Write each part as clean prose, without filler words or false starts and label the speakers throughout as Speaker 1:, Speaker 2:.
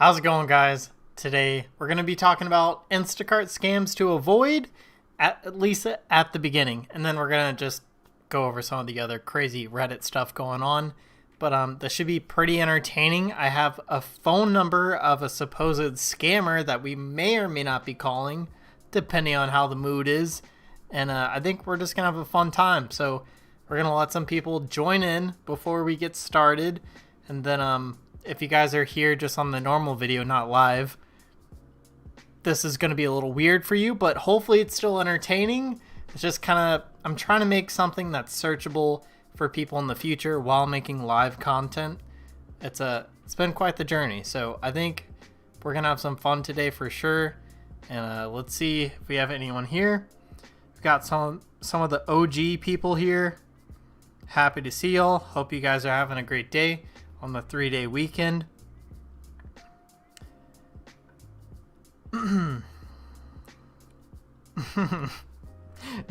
Speaker 1: How's it going, guys? Today we're going to be talking about Instacart scams to avoid, at least at the beginning, and then we're going to just go over some of the other crazy Reddit stuff going on. But this should be pretty entertaining. I have a phone number of a supposed scammer that we may or may not be calling, depending on how the mood is. And I think we're just going to have a fun time. So we're going to let some people join in before we get started. And then if you guys are here just on the normal video, not live, this is going to be a little weird for you, but hopefully it's still entertaining. It's just kind of, I'm trying to make something that's searchable for people in the future while making live content. It's been quite the journey. So I think we're going to have some fun today for sure. And let's see if we have anyone here. We've got some of the OG people here. Happy to see y'all. Hope you guys are having a great day on the 3-day weekend.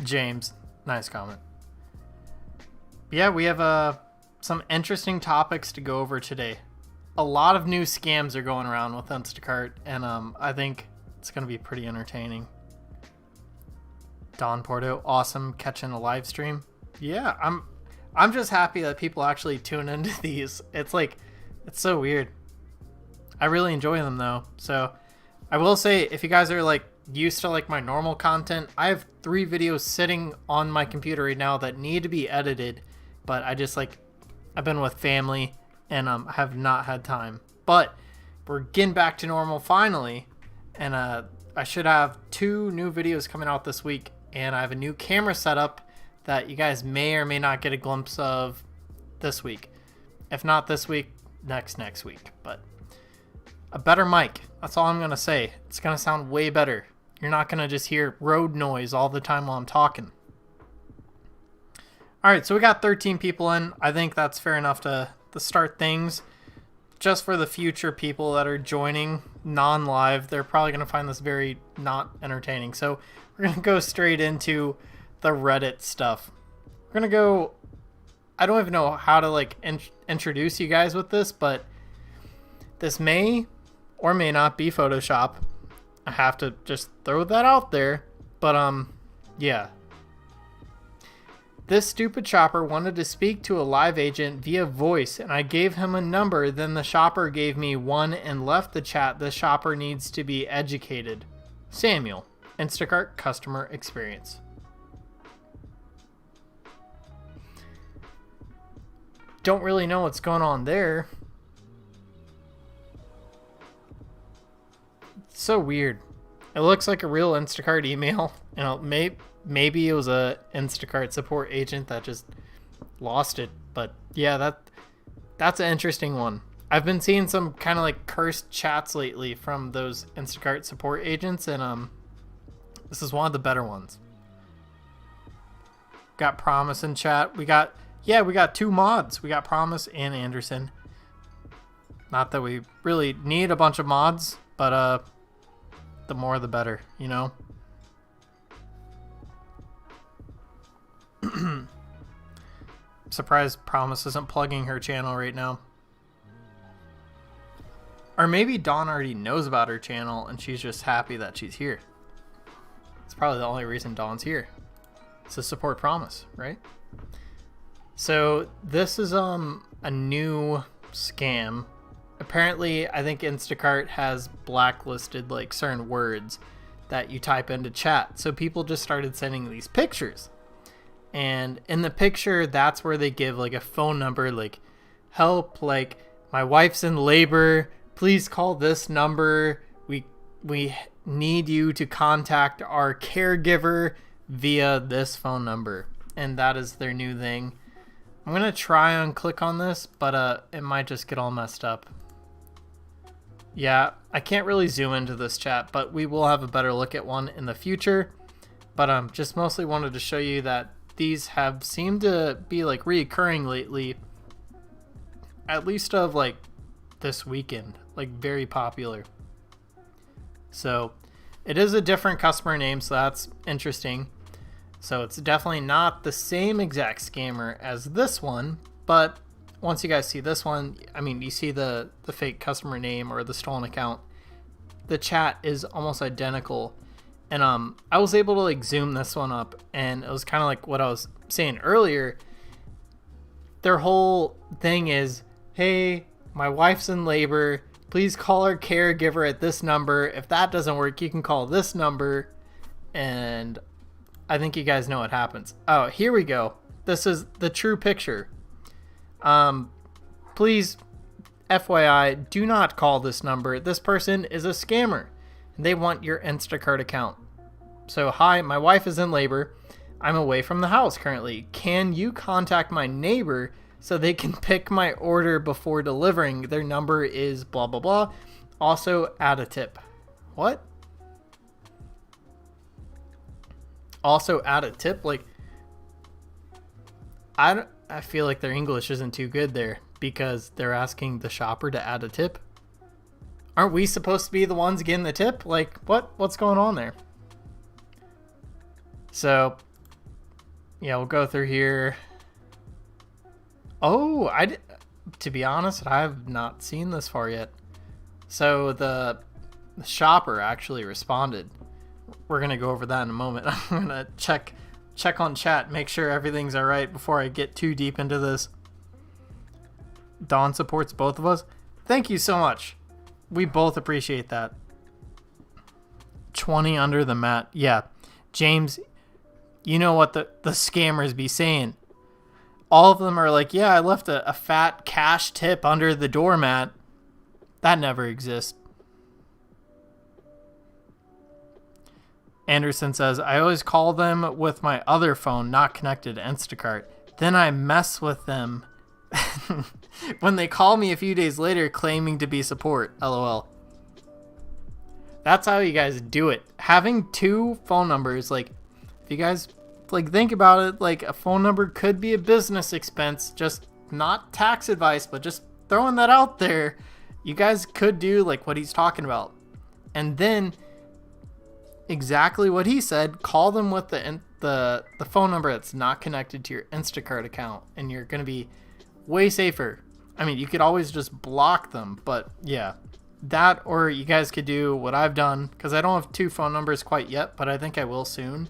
Speaker 1: James, nice comment. Yeah, we have some interesting topics to go over today. A lot of new scams are going around with Instacart, and I think it's going to be pretty entertaining. Don Porto, awesome catching a live stream. Yeah, I'm just happy that people actually tune into these. It's so weird. I really enjoy them though. So I will say, if you guys are used to my normal content, I have 3 videos sitting on my computer right now that need to be edited, but I've been with family and have not had time. But we're getting back to normal finally, and I should have 2 new videos coming out this week, and I have a new camera setup that you guys may or may not get a glimpse of this week. If not this week, next week. But a better mic, that's all I'm going to say. It's going to sound way better. You're not going to just hear road noise all the time while I'm talking. Alright, so we got 13 people in. I think that's fair enough to start things. Just for the future people that are joining non-live, they're probably going to find this very not entertaining. So we're going to go straight into the Reddit stuff. We're going to go... I don't even know how to introduce you guys with this, but this may or may not be Photoshop. I have to just throw that out there. But yeah. This stupid shopper wanted to speak to a live agent via voice, and I gave him a number. Then the shopper gave me one and left the chat. The shopper needs to be educated. Samuel, Instacart customer experience. Don't really know what's going on there. It's so weird. It looks like a real Instacart email. Maybe it was a Instacart support agent that just lost it. But yeah, that's an interesting one. I've been seeing some kind of cursed chats lately from those Instacart support agents, and this is one of the better ones. Got Promise in chat. We got 2 mods. We got Promise and Anderson. Not that we really need a bunch of mods, but the more the better, you know? Surprised Promise isn't plugging her channel right now. Or maybe Dawn already knows about her channel and she's just happy that she's here. It's probably the only reason Dawn's here. It's to support Promise, right? So this is a new scam. Apparently, I think Instacart has blacklisted certain words that you type into chat. So people just started sending these pictures. And in the picture, that's where they give a phone number, help, my wife's in labor, please call this number. We need you to contact our caregiver via this phone number. And that is their new thing. I'm going to try and click on this, but it might just get all messed up. Yeah, I can't really zoom into this chat, but we will have a better look at one in the future. But just mostly wanted to show you that these have seemed to be reoccurring lately, at least of this weekend, very popular. So it is a different customer name, so that's interesting. So it's definitely not the same exact scammer as this one, but once you guys see this one, I mean, you see the fake customer name or the stolen account. The chat is almost identical. And I was able to like zoom this one up, and it was kind of like what I was saying earlier. Their whole thing is, hey, my wife's in labor. Please call our caregiver at this number. If that doesn't work, you can call this number. And I think you guys know what happens. Oh, here we go. This is the true picture. Please, FYI, do not call this number. This person is a scammer. They want your Instacart account. So, hi, my wife is in labor. I'm away from the house currently. Can you contact my neighbor so they can pick my order before delivering? Their number is blah, blah, blah. Also, add a tip. What? Also, add a tip? Like, I feel like their English isn't too good there because they're asking the shopper to add a tip. Aren't we supposed to be the ones getting the tip? Like, what's going on there? So, yeah, we'll go through here. Oh, to be honest, I have not seen this far yet. So the shopper actually responded. We're going to go over that in a moment. I'm going to check on chat, make sure everything's all right before I get too deep into this. Dawn supports both of us. Thank you so much. We both appreciate that. 20 under the mat. Yeah. James, you know what the scammers be saying. All of them are like, yeah, I left a fat cash tip under the doormat. That never exists. Anderson says, I always call them with my other phone not connected to Instacart. Then I mess with them when they call me a few days later claiming to be support. LOL. That's how you guys do it. Having two phone numbers, like, if you guys like think about it, like a phone number could be a business expense, just not tax advice, but just throwing that out there. You guys could do like what he's talking about. And then exactly what he said, call them with the phone number that's not connected to your Instacart account, and you're going to be way safer. I mean, you could always just block them, but yeah, that, or you guys could do what I've done, because I don't have two phone numbers quite yet, but I think I will soon.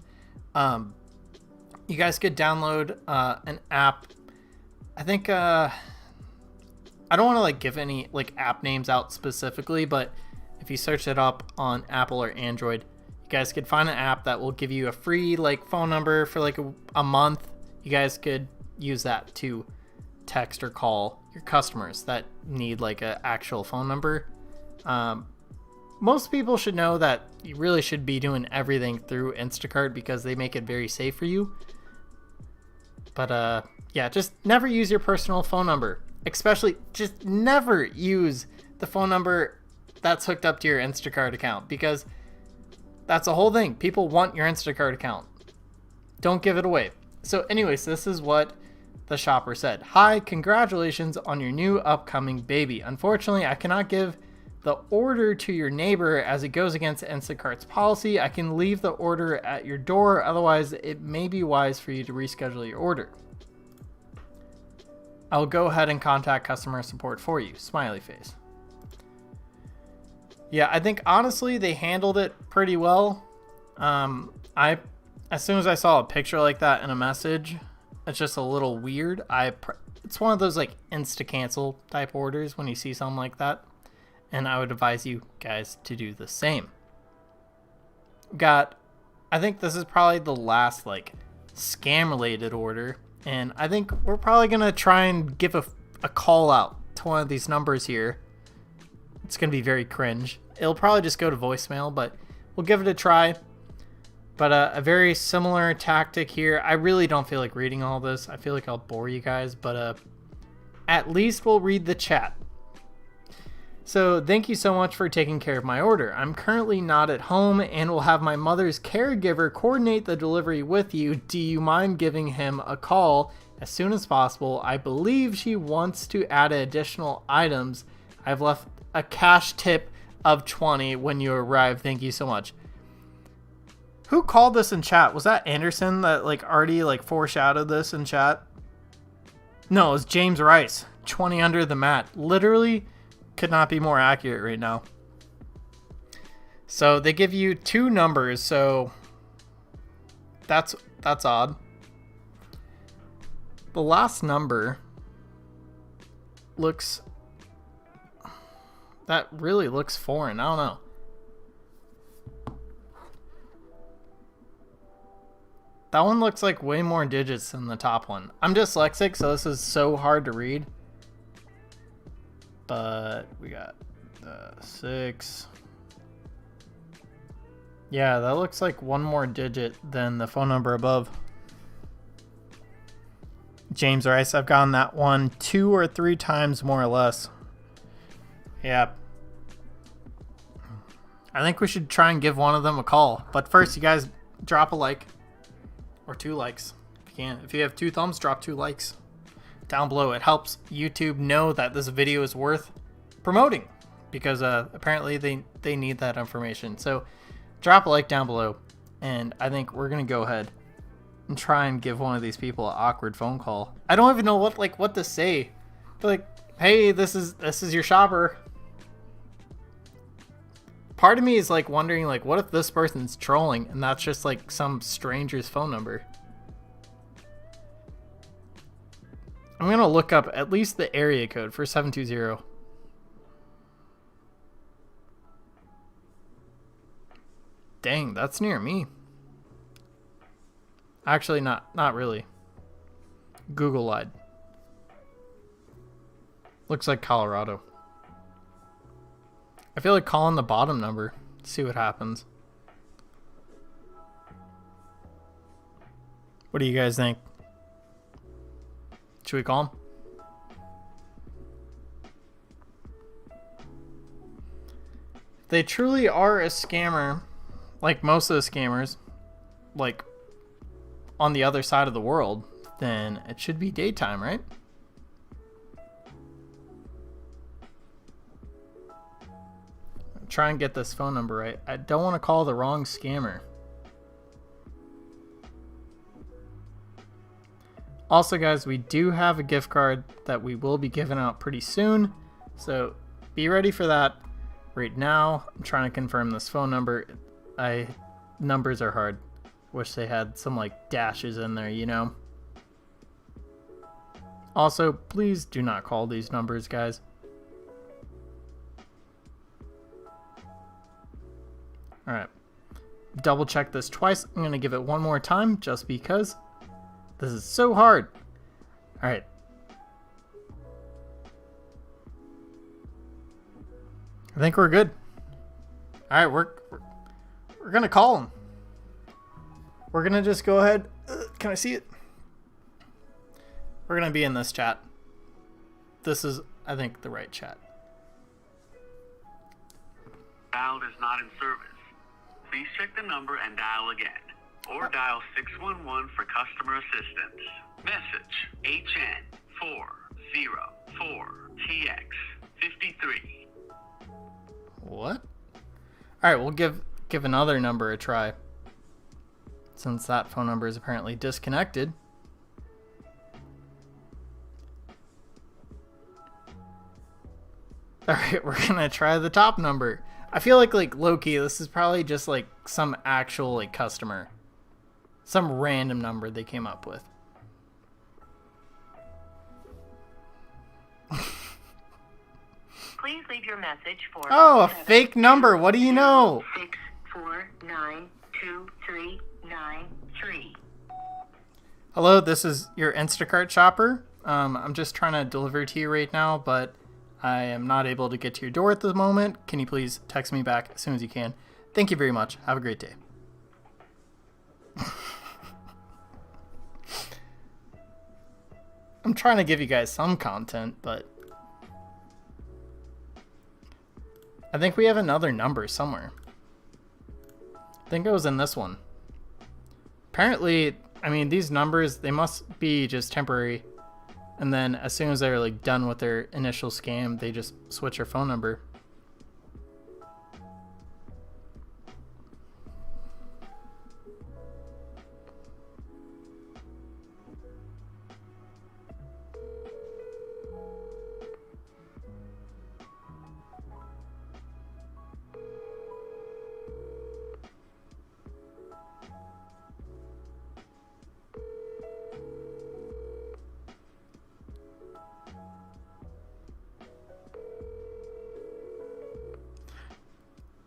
Speaker 1: You guys could download an app. I think I don't want to like give any like app names out specifically, but if you search it up on Apple or Android, you guys could find an app that will give you a free like phone number for like a month. You guys could use that to text or call your customers that need like an actual phone number. Most people should know that you really should be doing everything through Instacart because they make it very safe for you. But yeah, just never use your personal phone number. Especially just never use the phone number that's hooked up to your Instacart account, because that's the whole thing. People want your Instacart account. Don't give it away. So anyways, this is what the shopper said. Hi, congratulations on your new upcoming baby. Unfortunately, I cannot give the order to your neighbor as it goes against Instacart's policy. I can leave the order at your door. Otherwise, it may be wise for you to reschedule your order. I'll go ahead and contact customer support for you. Smiley face. Yeah, I think honestly they handled it pretty well. As soon as I saw a picture like that in a message, it's just a little weird. It's one of those like insta-cancel type orders when you see something like that. And I would advise you guys to do the same. I think this is probably the last like scam related order. And I think we're probably going to try and give a call out to one of these numbers here. It's going to be very cringe. It'll probably just go to voicemail, but we'll give it a try. But a very similar tactic here. I really don't feel like reading all this. I feel like I'll bore you guys, but at least we'll read the chat. So thank you so much for taking care of my order. I'm currently not at home and will have my mother's caregiver coordinate the delivery with you. Do you mind giving him a call as soon as possible? I believe she wants to add additional items. I've left a cash tip of 20 when you arrive. Thank you so much. Who called this in chat? Was that Anderson that like already like foreshadowed this in chat? No, it was James Rice. 20 under the mat. Literally could not be more accurate right now. So they give you 2 numbers, so that's odd. The last number that really looks foreign. I don't know. That one looks like way more digits than the top one. I'm dyslexic, so this is so hard to read. But we got the 6. Yeah, that looks like one more digit than the phone number above. James Rice, I've gotten that one 2 or 3 times more or less. Yeah. I think we should try and give one of them a call. But first, you guys drop a like. Or 2 likes, if you can. If you have 2 thumbs, drop 2 likes down below. It helps YouTube know that this video is worth promoting, because apparently they need that information. So drop a like down below, and I think we're gonna go ahead and try and give one of these people an awkward phone call. I don't even know what to say. But like, hey, this is your shopper. Part of me is like wondering, like, what if this person's trolling and that's just like some stranger's phone number? I'm gonna look up at least the area code for 720. Dang, that's near me. Actually, not really. Google lied. Looks like Colorado. I feel like calling the bottom number. See what happens. What do you guys think? Should we call him? If they truly are a scammer, like most of the scammers, like on the other side of the world, then it should be daytime, right? Try and get this phone number right. I don't want to call the wrong scammer. Also, guys, we do have a gift card that we will be giving out pretty soon, so be ready for that. Right now, I'm trying to confirm this phone number. Numbers are hard. Wish they had some like dashes in there, you know. Also, please do not call these numbers, guys. Alright, double check this twice. I'm going to give it one more time just because this is so hard. Alright. I think we're good. Alright, we're going to call him. We're going to just go ahead. Can I see it? We're going to be in this chat. This is, I think, the right chat.
Speaker 2: Dial is not in service. Please check the number and dial again. Or dial 611 for customer assistance. Message HN404TX53.
Speaker 1: What? Alright, we'll give another number a try, since that phone number is apparently disconnected. Alright, we're gonna try the top number. I feel like low-key, this is probably just like some actual like customer. Some random number they came up with.
Speaker 3: Please leave your message for...
Speaker 1: Oh, a fake number. What do you know?
Speaker 3: 6492393.
Speaker 1: Hello, this is your Instacart shopper. I'm just trying to deliver to you right now, but I am not able to get to your door at the moment. Can you please text me back as soon as you can? Thank you very much. Have a great day. I'm trying to give you guys some content, but I think we have another number somewhere. I think it was in this one. Apparently, I mean, these numbers, they must be just temporary. And then as soon as they're like done with their initial scam, they just switch their phone number.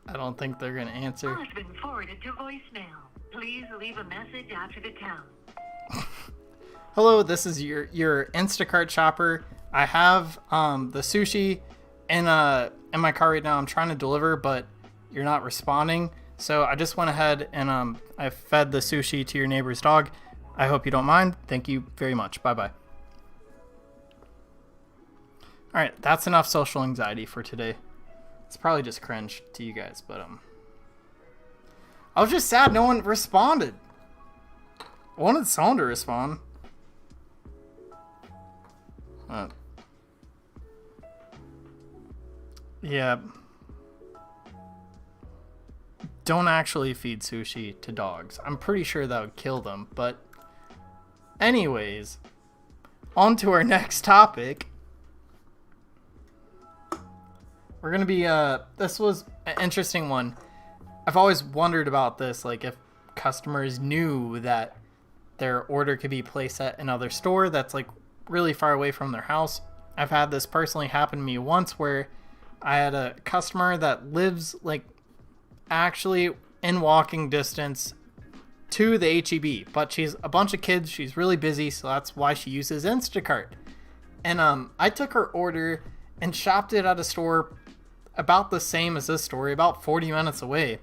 Speaker 1: I don't think they're gonna answer.
Speaker 3: Call has been forwarded to voicemail. Please leave a message after the tone.
Speaker 1: Hello, this is your Instacart shopper. I have the sushi in my car right now. I'm trying to deliver, but you're not responding. So I just went ahead and I fed the sushi to your neighbor's dog. I hope you don't mind. Thank you very much. Bye-bye. All right, that's enough social anxiety for today. It's probably just cringe to you guys, but I was just sad no one responded. I wanted someone to respond. Yeah. Don't actually feed sushi to dogs. I'm pretty sure that would kill them, but anyways, on to our next topic. We're going to be, this was an interesting one. I've always wondered about this, like if customers knew that their order could be placed at another store that's like really far away from their house. I've had this personally happen to me once where I had a customer that lives like actually in walking distance to the H-E-B, but she's a bunch of kids. She's really busy, so that's why she uses Instacart. And I took her order and shopped it at a store about the same as this store, about 40 minutes away,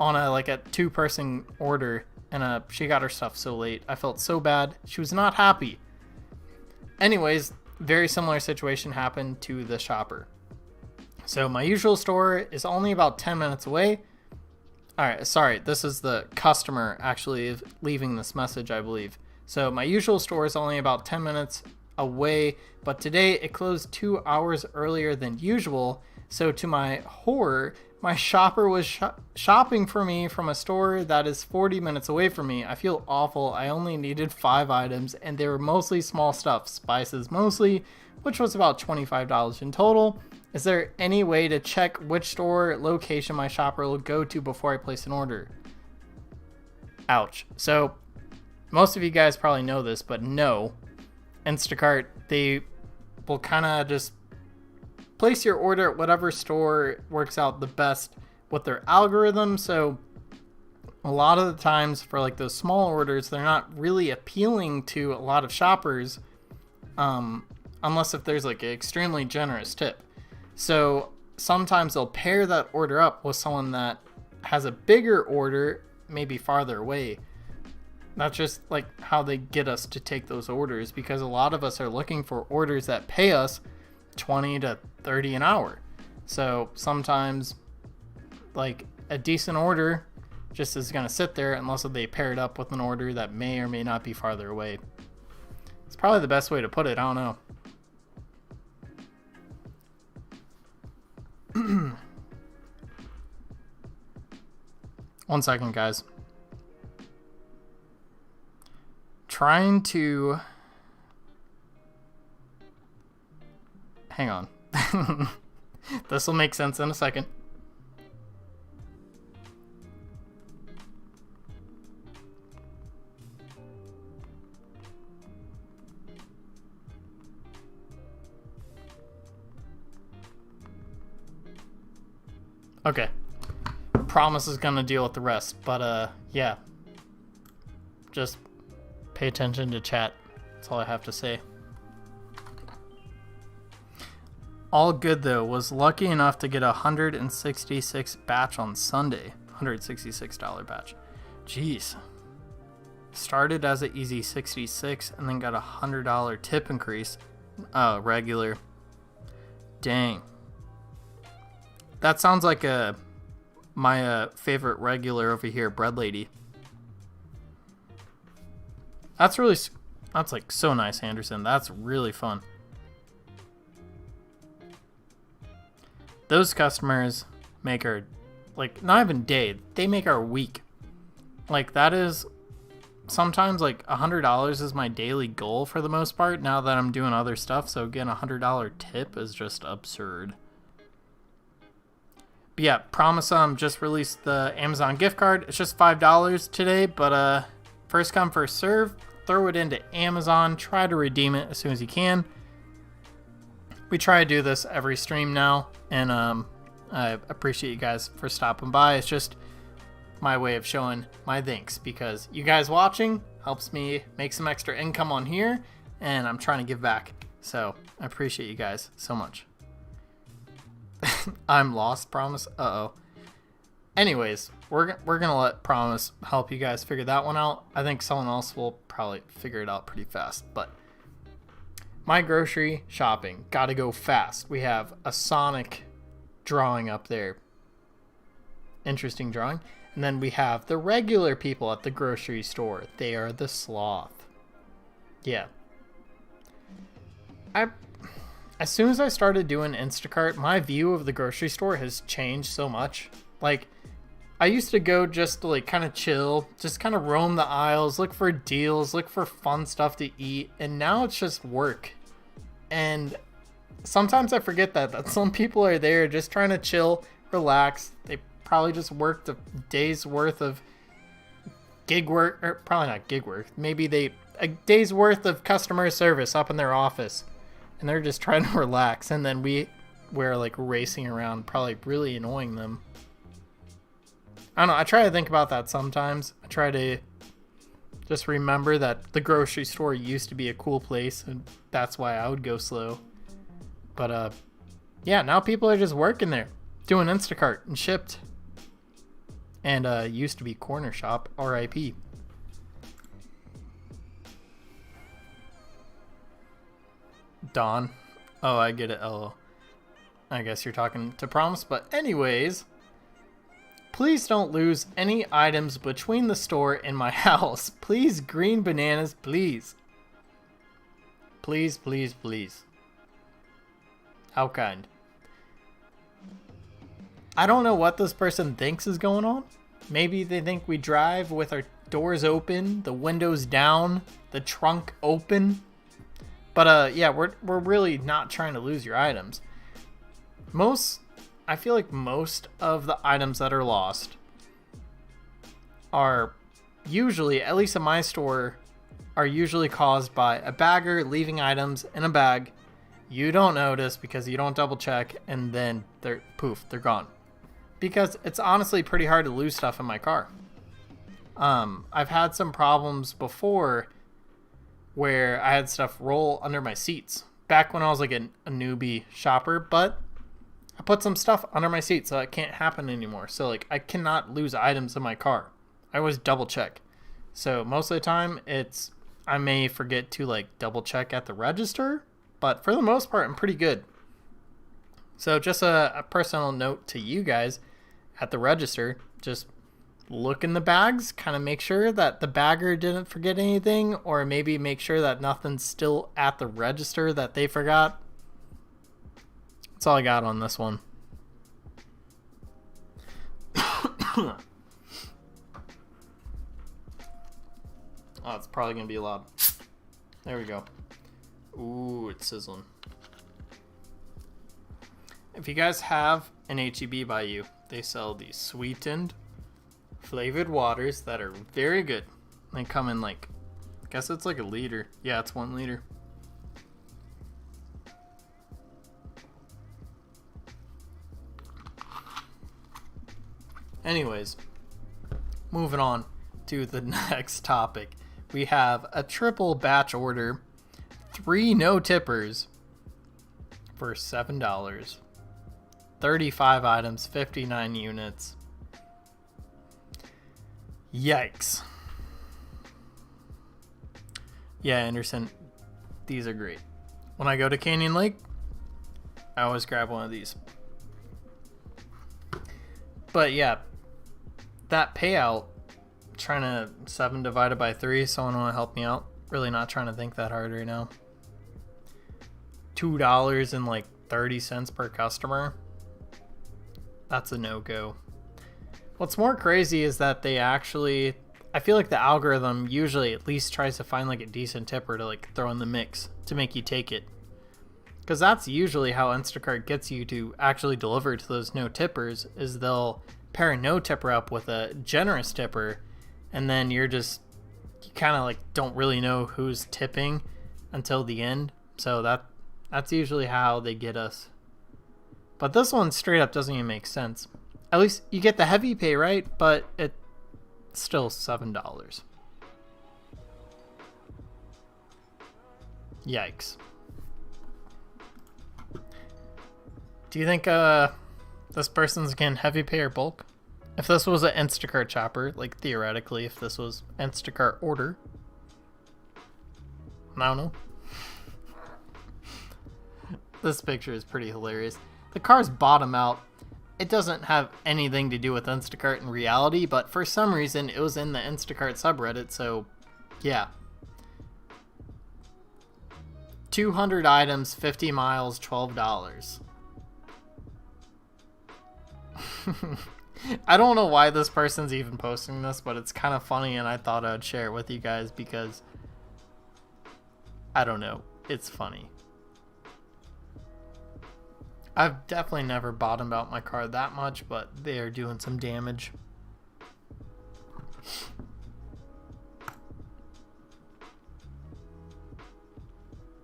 Speaker 1: on a 2-person order. And she got her stuff so late. I felt so bad. She was not happy. Anyways, very similar situation happened to the shopper. So my usual store is only about 10 minutes away. All right, sorry, this is the customer actually leaving this message, I believe. So my usual store is only about 10 minutes away, but today it closed 2 hours earlier than usual. So to my horror, my shopper was shopping for me from a store that is 40 minutes away from me. I feel awful. I only needed 5 items, and they were mostly small stuff, spices mostly, which was about $25 in total. Is there any way to check which store location my shopper will go to before I place an order? Ouch. So most of you guys probably know this, but no. Instacart, they will kind of just place your order at whatever store works out the best with their algorithm. So a lot of the times for like those small orders, they're not really appealing to a lot of shoppers, unless if there's like an extremely generous tip. So sometimes they'll pair that order up with someone that has a bigger order, maybe farther away. That's just like how they get us to take those orders, because a lot of us are looking for orders that pay us 20 to 30 an hour. So sometimes like a decent order just is going to sit there unless they pair it up with an order that may or may not be farther away. It's probably the best way to put it. I don't know. One second, guys. Trying to hang on. This will make sense in a second. Okay. Promise is gonna deal with the rest, but yeah. Just pay attention to chat. That's all I have to say. All good though. Was lucky enough to get a $166 batch on Sunday. $166 batch. Jeez. Started as an easy 66 and then got a $100 tip increase. Regular. Dang. That sounds like my favorite regular over here, Bread Lady. That's like so nice, Anderson. That's really fun. Those customers make our, like, not even day, they make our week. Like, that is sometimes like $100 is my daily goal for the most part now that I'm doing other stuff. So again, $100 tip is just absurd. But yeah, promise just released the Amazon gift card. It's just $5 today, but first come, first serve. Throw it into Amazon. Try to redeem it as soon as you can. We try to do this every stream now, and I appreciate you guys for stopping by. It's just my way of showing my thanks, because you guys watching helps me make some extra income on here, and I'm trying to give back. So I appreciate you guys so much. I'm lost, Promise. Uh-oh. Anyways, we're gonna let Promise help you guys figure that one out. I think someone else will probably figure it out pretty fast, but my grocery shopping gotta go fast. We have a Sonic drawing up there. Interesting drawing. And then we have the regular people at the grocery store. They are the sloth. Yeah. As soon as I started doing Instacart, my view of the grocery store has changed so much. Like, I used to go just to like kind of chill, just kind of roam the aisles, look for deals, look for fun stuff to eat, and now it's just work. And sometimes I forget that some people are there just trying to chill, relax. They probably just worked a day's worth of gig work, or probably not gig work. Maybe a day's worth of customer service up in their office, and they're just trying to relax. And then we're like racing around, probably really annoying them. I don't know. I try to think about that sometimes. I try to just remember that the grocery store used to be a cool place, and that's why I would go slow. But yeah, now people are just working there, doing Instacart and Shipped. And used to be Corner Shop, RIP. Dawn. Oh, I get it, LO. I guess you're talking to Promise, but anyways, please don't lose any items between the store and my house. Please, green bananas, please. Please, please, please. How kind. I don't know what this person thinks is going on. Maybe they think we drive with our doors open, the windows down, the trunk open. But yeah, we're really not trying to lose your items. I feel like most of the items that are lost are usually, at least in my store, are usually caused by a bagger leaving items in a bag. You don't notice because you don't double check, and then they're gone. Because it's honestly pretty hard to lose stuff in my car. I've had some problems before where I had stuff roll under my seats. Back when I was like a newbie shopper, but I put some stuff under my seat, so it can't happen anymore. So like I cannot lose items in my car. I always double check. So most of the time I may forget to like double check at the register, but for the most part I'm pretty good. So just a personal note to you guys at the register, just look in the bags, kind of make sure that the bagger didn't forget anything, or maybe make sure that nothing's still at the register that they forgot. That's all I got on this one. Oh, it's probably going to be loud. There we go. Ooh, it's sizzling. If you guys have an HEB by you, they sell these sweetened, flavored waters that are very good. They come in like, I guess it's like a liter. Yeah, it's 1 liter. Anyways, moving on to the next topic. We have a triple batch order, 3 no tippers for $7. 35 items, 59 units. Yikes. Yeah, Anderson, these are great. When I go to Canyon Lake, I always grab one of these. But yeah, that payout, trying to 7 divided by 3, someone want to help me out? Really not trying to think that hard right now. $2 and like 30 cents per customer. That's a no-go. What's more crazy is that they actually, I feel like the algorithm usually at least tries to find like a decent tipper to like throw in the mix to make you take it. Because that's usually how Instacart gets you to actually deliver to those no tippers, is they'll pair a no tipper up with a generous tipper, and then you kind of like don't really know who's tipping until the end. So that's usually how they get us. But this one straight up doesn't even make sense. At least you get the heavy pay, right? But it's still $7. Yikes. Do you think this person's getting heavy pay or bulk? If this was an Instacart shopper, like theoretically, if this was Instacart order, I don't know. This picture is pretty hilarious. The car's bottom out. It doesn't have anything to do with Instacart in reality, but for some reason it was in the Instacart subreddit, so yeah. 200 items, 50 miles, $12. I don't know why this person's even posting this, but it's kind of funny and I thought I'd share it with you guys because I don't know, it's funny. I've definitely never bottomed out my car that much, but they are doing some damage.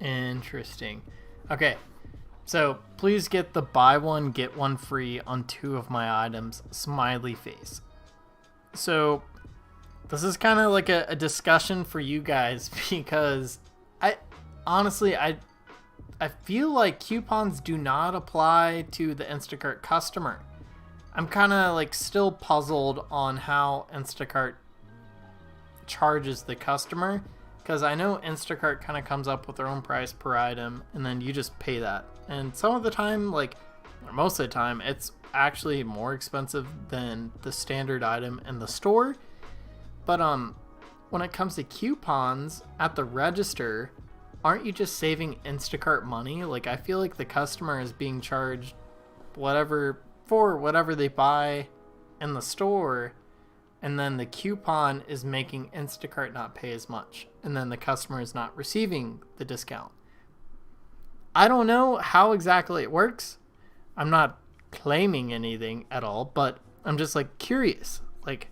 Speaker 1: Interesting. Okay, so please get the buy one, get one free on 2 of my items, smiley face. So this is kind of like a discussion for you guys because I feel like coupons do not apply to the Instacart customer. I'm kind of like still puzzled on how Instacart charges the customer, because I know Instacart kind of comes up with their own price per item and then you just pay that. And some of the time, like most of the time, it's actually more expensive than the standard item in the store. But when it comes to coupons at the register, aren't you just saving Instacart money? Like, I feel like the customer is being charged whatever they buy in the store, and then the coupon is making Instacart not pay as much, and then the customer is not receiving the discount. I don't know how exactly it works. I'm not claiming anything at all, but I'm just like curious. Like,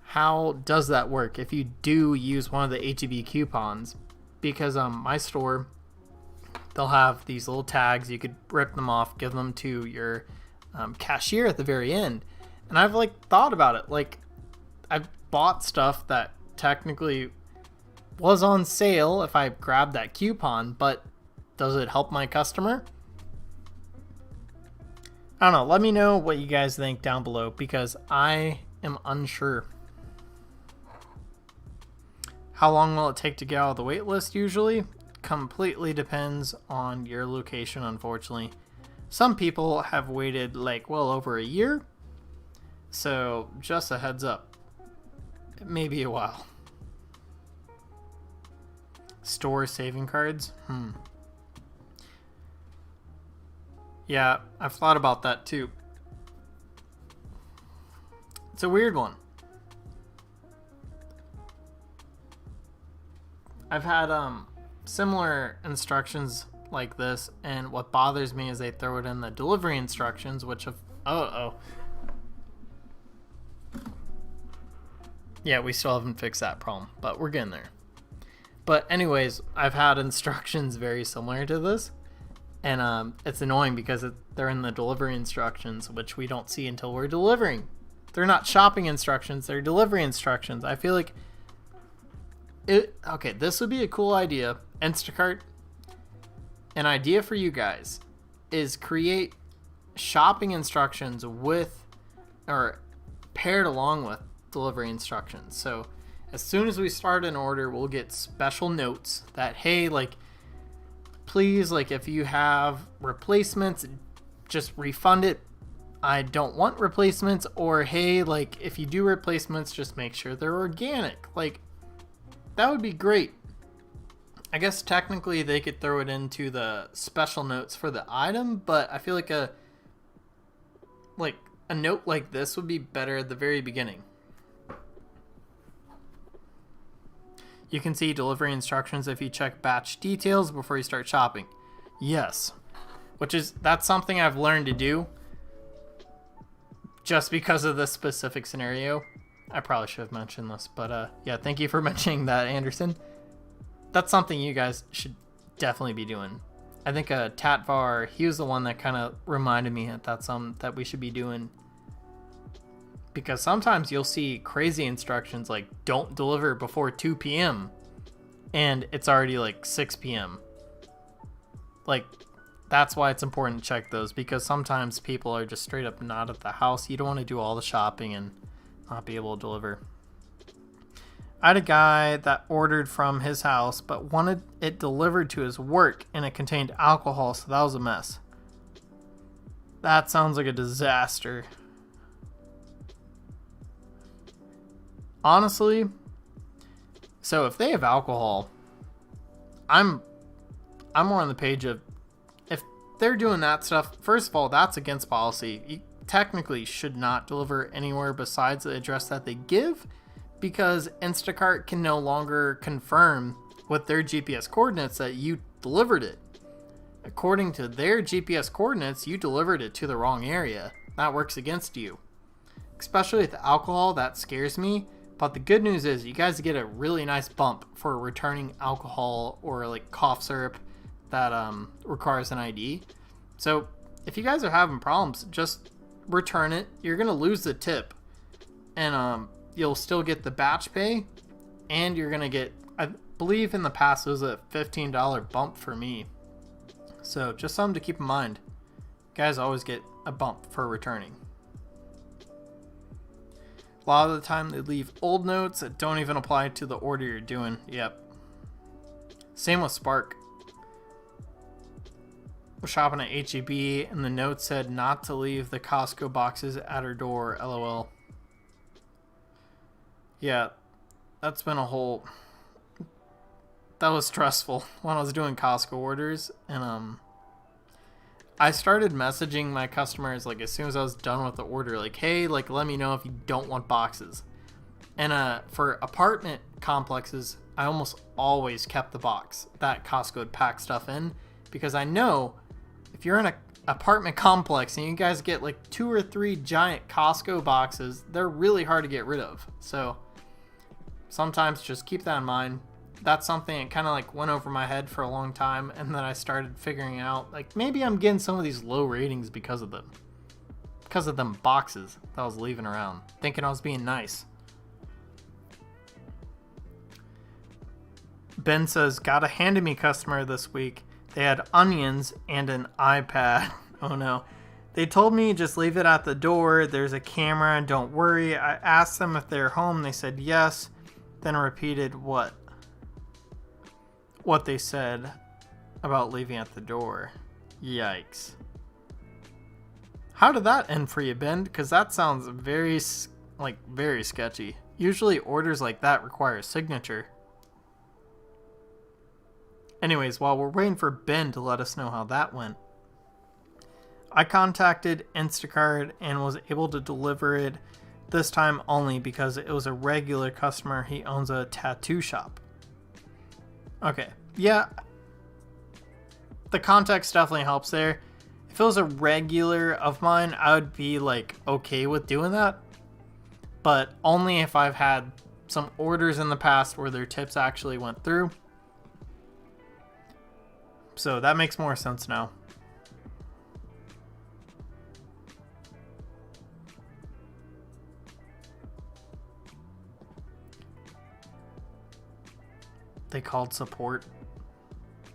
Speaker 1: how does that work if you do use one of the HEB coupons? Because my store, they'll have these little tags. You could rip them off, give them to your cashier at the very end. And I've like thought about it. Like, I've bought stuff that technically was on sale if I grabbed that coupon, but does it help my customer? I don't know. Let me know what you guys think down below because I am unsure. How long will it take to get out of the wait list usually? Completely depends on your location, unfortunately. Some people have waited like well over a year. So just a heads up. It may be a while. Store saving cards? Yeah, I've thought about that too. It's a weird one. I've had similar instructions like this, and what bothers me is they throw it in the delivery instructions, which have yeah, we still haven't fixed that problem, but we're getting there. But anyways, I've had instructions very similar to this, and it's annoying because they're in the delivery instructions, which we don't see until we're delivering. They're not shopping instructions, they're delivery instructions. I feel like okay, this would be a cool idea. Instacart, an idea for you guys is create shopping instructions with or paired along with delivery instructions. So as soon as we start an order, we'll get special notes that, hey, like, please, like, if you have replacements, just refund it. I don't want replacements. Or, hey, like, if you do replacements, just make sure they're organic. Like, that would be great. I guess technically they could throw it into the special notes for the item, but I feel like a note like this would be better at the very beginning. You can see delivery instructions if you check batch details before you start shopping. Yes, that's something I've learned to do just because of this specific scenario. I probably should have mentioned this, but yeah, thank you for mentioning that, Anderson. That's something you guys should definitely be doing. I think Tatvar, he was the one that kind of reminded me that that's something that we should be doing. Because sometimes you'll see crazy instructions like don't deliver before 2 p.m. and it's already like 6 p.m. Like, that's why it's important to check those, because sometimes people are just straight up not at the house. You don't want to do all the shopping and not be able to deliver. I had a guy that ordered from his house but wanted it delivered to his work, and it contained alcohol, so that was a mess. That sounds like a disaster. Honestly, so if they have alcohol, I'm more on the page of, if they're doing that stuff, first of all, that's against policy. You technically should not deliver anywhere besides the address that they give, because Instacart can no longer confirm with their GPS coordinates that you delivered it. According to their GPS coordinates, you delivered it to the wrong area. That works against you. Especially with alcohol, that scares me. But the good news is you guys get a really nice bump for returning alcohol or like cough syrup that requires an ID. So if you guys are having problems, just return it. You're going to lose the tip. And you'll still get the batch pay, and you're going to get, I believe in the past, it was a $15 bump for me. So just something to keep in mind. Guys always get a bump for returning. A lot of the time they leave old notes that don't even apply to the order you're doing. Yep. Same with Spark. We're shopping at HEB, and the note said not to leave the Costco boxes at her door, LOL. Yeah, that's been a whole... That was stressful when I was doing Costco orders, and I started messaging my customers like as soon as I was done with the order, like, hey, like let me know if you don't want boxes. And for apartment complexes, I almost always kept the box that Costco would pack stuff in, because I know if you're in an apartment complex and you guys get like 2 or 3 giant Costco boxes, they're really hard to get rid of. So sometimes just keep that in mind. That's something that kind of like went over my head for a long time, and then I started figuring out like maybe I'm getting some of these low ratings because of them boxes that I was leaving around, thinking I was being nice. Ben says, got a hand-me customer this week. They had onions and an iPad. Oh no. They told me just leave it at the door. There's a camera. Don't worry. I asked them if they're home. They said yes. Then repeated what they said about leaving at the door. Yikes. How did that end for you, Ben? Because that sounds very sketchy. Usually orders like that require a signature. Anyways, while we're waiting for Ben to let us know how that went, I contacted Instacart and was able to deliver it, this time only because it was a regular customer. He owns a tattoo shop. Okay, yeah, the context definitely helps there. If it was a regular of mine, I would be like okay with doing that, but only if I've had some orders in the past where their tips actually went through. So that makes more sense now. They called support.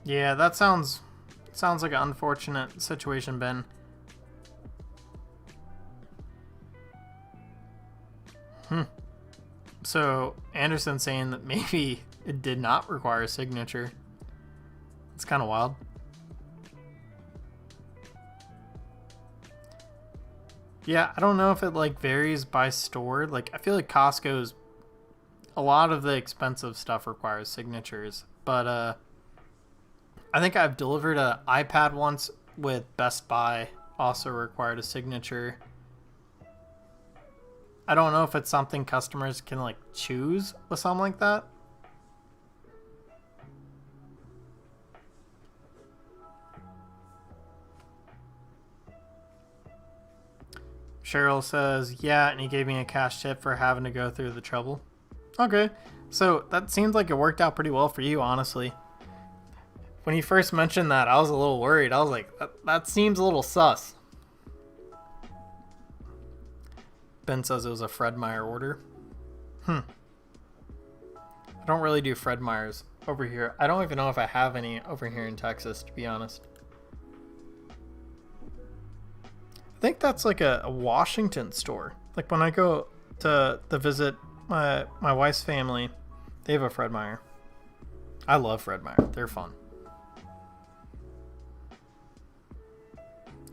Speaker 1: Yeah, that sounds like an unfortunate situation, Ben. So Anderson's saying that maybe it did not require a signature. It's kind of wild. Yeah, I don't know if it like varies by store. Like I feel like Costco's, a lot of the expensive stuff requires signatures, but I think I've delivered an iPad once with Best Buy, also required a signature. I don't know if it's something customers can like choose with something like that. Cheryl says, yeah, and he gave me a cash tip for having to go through the trouble. Okay, so that seems like it worked out pretty well for you, honestly. When he first mentioned that, I was a little worried. I was like, that seems a little sus. Ben says it was a Fred Meyer order. I don't really do Fred Meyers over here. I don't even know if I have any over here in Texas, to be honest. I think that's like a Washington store. Like when I go to visit my wife's family, they have a Fred Meyer. I love Fred Meyer. They're fun.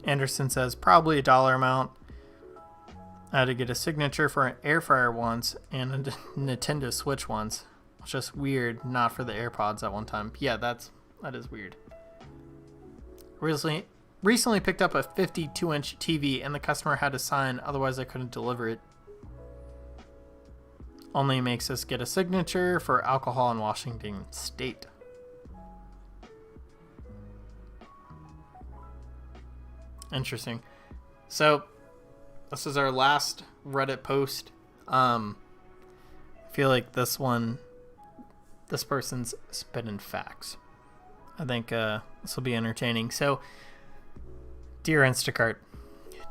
Speaker 1: Anderson says probably a dollar amount. I had to get a signature for an air fryer once and a Nintendo Switch once. It's just weird, not for the AirPods at one time. Yeah, that is weird. Recently picked up a 52-inch TV and the customer had to sign, otherwise I couldn't deliver it. Only makes us get a signature for alcohol in Washington State. Interesting. So this is our last Reddit post. I feel like this person's spitting facts. I think this will be entertaining. So, Dear Instacart,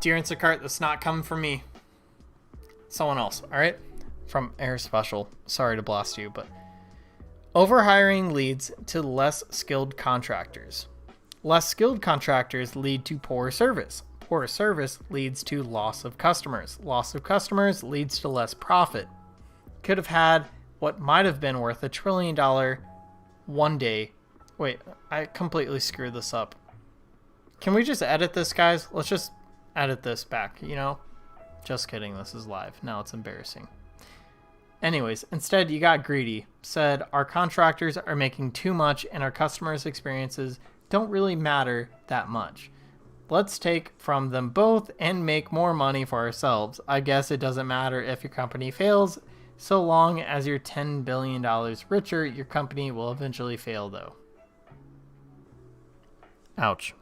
Speaker 1: that's not coming from me. Someone else, all right? From Air Special. Sorry to blast you, but overhiring leads to less skilled contractors. Less skilled contractors lead to poor service. Poor service leads to loss of customers. Loss of customers leads to less profit. Could have had what might have been worth $1 trillion one day. Wait, I completely screwed this up. Can we just edit this, guys? Let's just edit this back, you know? Just kidding, this is live. Now it's embarrassing. Anyways, instead you got greedy. Said our contractors are making too much and our customers' experiences don't really matter that much. Let's take from them both and make more money for ourselves. I guess it doesn't matter if your company fails. So long as you're $10 billion richer, your company will eventually fail though. Ouch.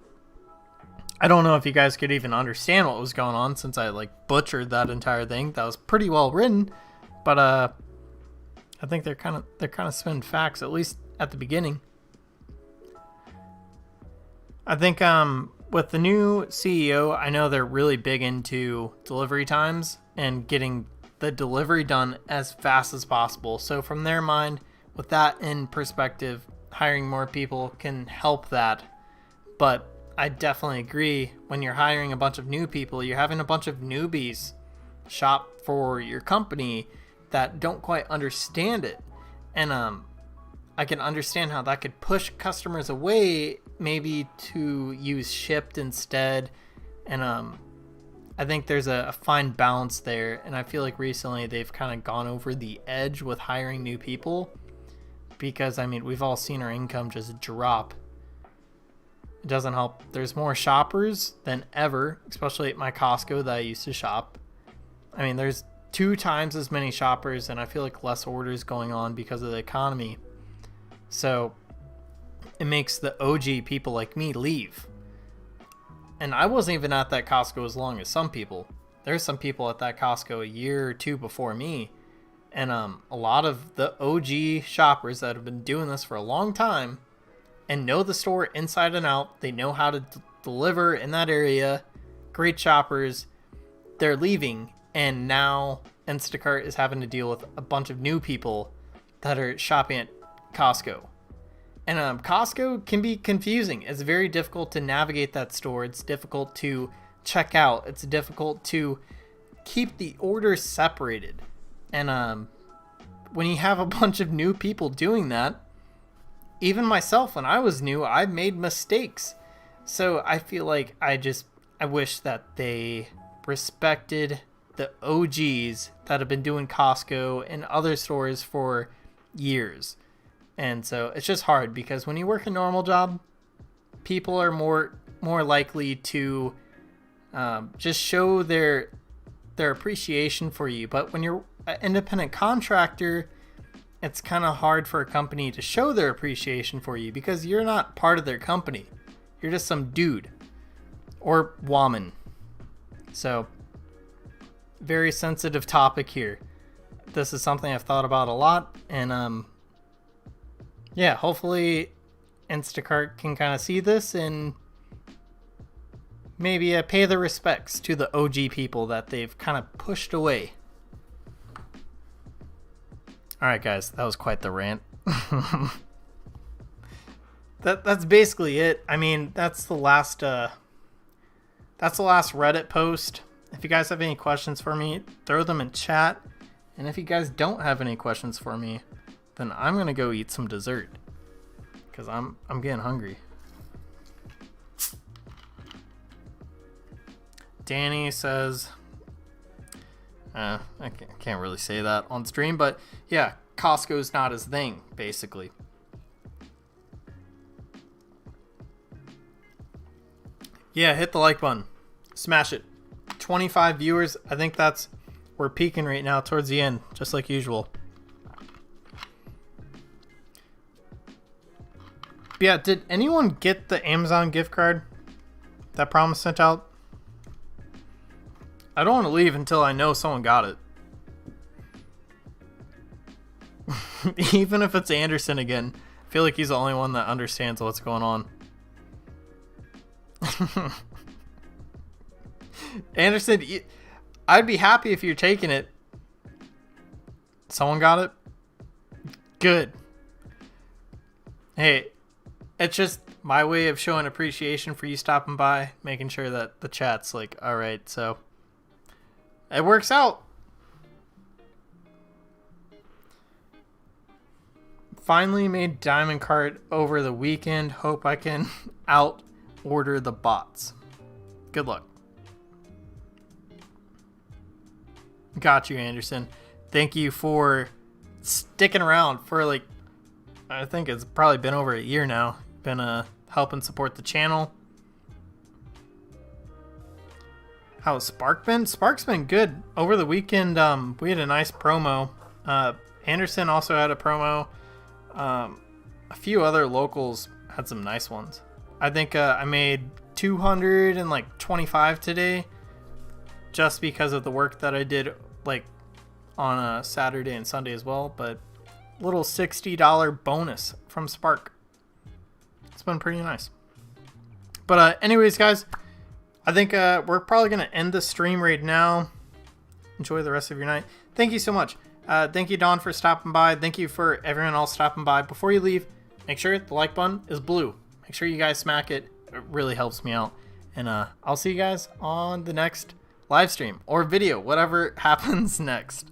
Speaker 1: I don't know if you guys could even understand what was going on since I butchered that entire thing. That was pretty well written, but I think they're kind of spinning facts, at least at the beginning. I think with the new CEO, I know they're really big into delivery times and getting the delivery done as fast as possible. So from their mind, with that in perspective, hiring more people can help that. But I definitely agree, when you're hiring a bunch of new people, you're having a bunch of newbies shop for your company that don't quite understand it. And I can understand how that could push customers away, maybe to use Shipped instead. And I think there's a fine balance there. And I feel like recently they've kind of gone over the edge with hiring new people, because I mean, we've all seen our income just drop. It doesn't help. There's more shoppers than ever, especially at my Costco that I used to shop. I mean, there's 2 times as many shoppers, and I feel like less orders going on because of the economy. So it makes the OG people like me leave. And I wasn't even at that Costco as long as some people. There's some people at that Costco a year or 2 before me. And a lot of the OG shoppers that have been doing this for a long time and know the store inside and out, they know how to deliver in that area, great shoppers, they're leaving. And now Instacart is having to deal with a bunch of new people that are shopping at Costco. And Costco can be confusing. It's very difficult to navigate that store. It's difficult to check out. It's difficult to keep the orders separated. And when you have a bunch of new people doing that, even myself, when I was new, I made mistakes. So I feel like I wish that they respected the OGs that have been doing Costco and other stores for years. And so it's just hard, because when you work a normal job, people are more likely to just show their appreciation for you. But when you're an independent contractor, it's kind of hard for a company to show their appreciation for you, because you're not part of their company. You're just some dude or woman. So very sensitive topic here. This is something I've thought about a lot, and yeah, hopefully Instacart can kind of see this and maybe pay their respects to the OG people that they've kind of pushed away. Alright guys, that was quite the rant. That's basically it. I mean, that's the last Reddit post. If you guys have any questions for me, throw them in chat. And if you guys don't have any questions for me, then I'm gonna go eat some dessert. Cause I'm getting hungry. Danny says, I can't really say that on stream, but yeah, Costco's not his thing, basically. Yeah, hit the like button. Smash it. 25 viewers. I think we're peaking right now towards the end, just like usual. But yeah, did anyone get the Amazon gift card that Promise sent out? I don't want to leave until I know someone got it. Even if it's Anderson again. I feel like he's the only one that understands what's going on. Anderson, I'd be happy if you're taking it. Someone got it? Good. Hey, it's just my way of showing appreciation for you stopping by, making sure that the chat's like, alright, so it works out. Finally made Diamond Cart over the weekend. Hope I can out order the bots. Good luck. Got you, Anderson. Thank you for sticking around for like, I think it's probably been over a year now. Been helping support the channel. How's Spark been? Spark's been good. Over the weekend, we had a nice promo. Anderson also had a promo. A few other locals had some nice ones. I think I made 225 today, just because of the work that I did like on a Saturday and Sunday as well. But little $60 bonus from Spark. It's been pretty nice. But anyways, guys, I think we're probably gonna end the stream right now. Enjoy the rest of your night. Thank you so much. Thank you, Dawn, for stopping by. Thank you for everyone else stopping by. Before you leave, make sure the like button is blue. Make sure you guys smack it. It really helps me out. And I'll see you guys on the next live stream or video, whatever happens next.